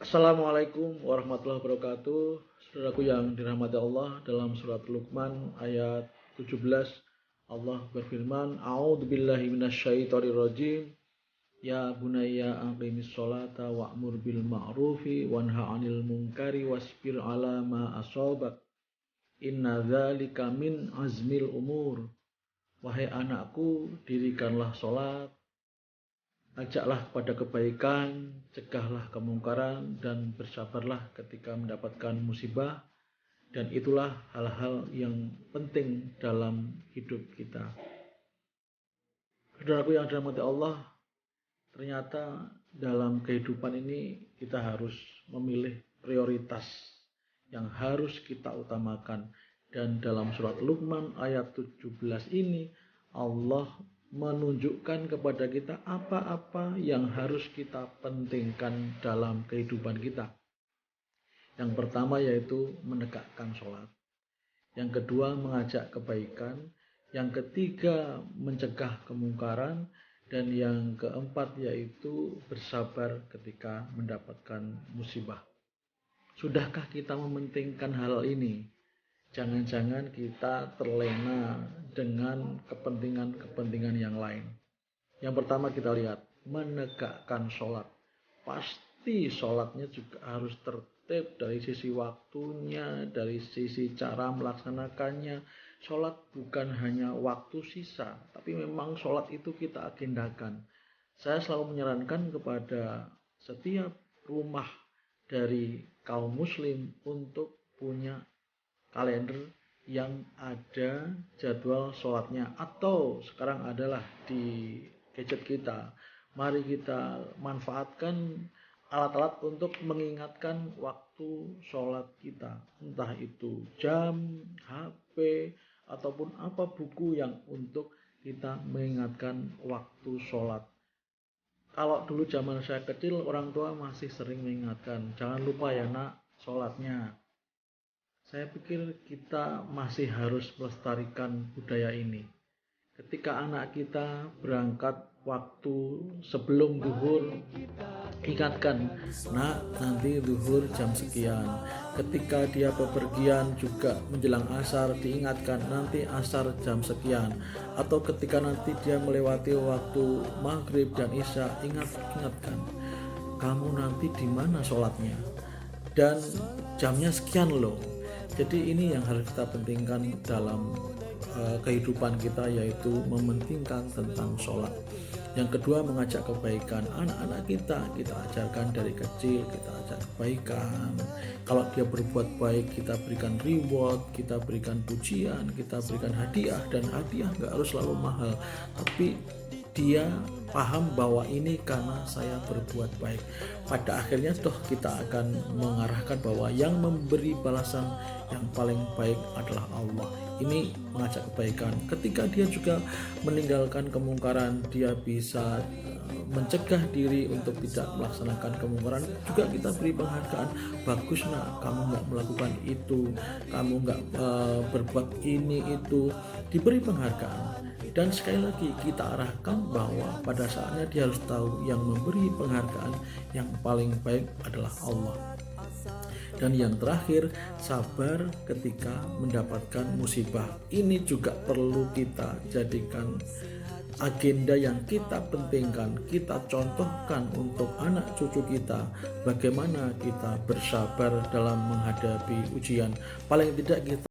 Assalamualaikum warahmatullahi wabarakatuh. Saudaraku yang dirahmati Allah, dalam surat Luqman ayat 17 Allah berfirman, A'udzubillahi minasyaitonirrajim. Ya bunayya aqimis sholata wa'mur bil ma'rufi wanha 'anil munkari wasbir 'ala ma asabak. Inna dzalika min azmil umur. Wahai anakku, dirikanlah sholat, ajaklah kepada kebaikan, cegahlah kemungkaran, dan bersabarlah ketika mendapatkan musibah. Dan itulah hal-hal yang penting dalam hidup kita. Saudaraku yang dirahmati Allah, ternyata dalam kehidupan ini kita harus memilih prioritas yang harus kita utamakan. Dan dalam surat Luqman ayat 17 ini Allah menunjukkan kepada kita apa-apa yang harus kita pentingkan dalam kehidupan kita. Yang pertama yaitu menegakkan sholat. Yang kedua mengajak kebaikan. Yang ketiga mencegah kemungkaran. Dan yang keempat yaitu bersabar ketika mendapatkan musibah. Sudahkah kita mementingkan hal ini? Jangan-jangan kita terlena dengan kepentingan-kepentingan yang lain. Yang pertama kita lihat, menegakkan sholat. Pasti sholatnya juga harus tertib dari sisi waktunya, dari sisi cara melaksanakannya. Sholat bukan hanya waktu sisa, tapi memang sholat itu kita agendakan. Saya selalu menyarankan kepada setiap rumah dari kaum muslim untuk punya kalender yang ada jadwal sholatnya, atau sekarang adalah di gadget kita. Mari kita manfaatkan alat-alat untuk mengingatkan waktu sholat kita, entah itu jam, HP, ataupun apa buku yang untuk kita mengingatkan waktu sholat. Kalau dulu zaman saya kecil, orang tua masih sering mengingatkan, jangan lupa ya nak, sholatnya. Saya pikir kita masih harus melestarikan budaya ini. Ketika anak kita berangkat waktu sebelum zuhur, ingatkan, nak, nanti zuhur jam sekian. Ketika dia bepergian juga menjelang asar, diingatkan, nanti asar jam sekian. Atau ketika nanti dia melewati waktu maghrib dan isya, ingatkan, kamu nanti di mana sholatnya, dan jamnya sekian loh. Jadi ini yang harus kita pentingkan dalam kehidupan kita, yaitu mementingkan tentang sholat. Yang kedua, mengajak kebaikan. Anak-anak kita ajarkan dari kecil, kita ajak kebaikan. Kalau dia berbuat baik, kita berikan reward, kita berikan pujian, kita berikan hadiah. Dan hadiah gak harus selalu mahal, tapi dia paham bahwa ini karena saya berbuat baik. Pada akhirnya toh kita akan mengarahkan bahwa yang memberi balasan yang paling baik adalah Allah. Ini mengajak kebaikan. Ketika dia juga meninggalkan kemungkaran, dia bisa mencegah diri untuk tidak melaksanakan kemungkaran, juga kita beri penghargaan. Bagus nak, kamu nggak melakukan itu, kamu nggak berbuat ini itu, diberi penghargaan. Dan sekali lagi kita arahkan bahwa pada saatnya dia harus tahu yang memberi penghargaan yang paling baik adalah Allah. Dan yang terakhir, sabar ketika mendapatkan musibah. Ini juga perlu kita jadikan agenda yang kita pentingkan, kita contohkan untuk anak cucu kita, bagaimana kita bersabar dalam menghadapi ujian. Paling tidak kita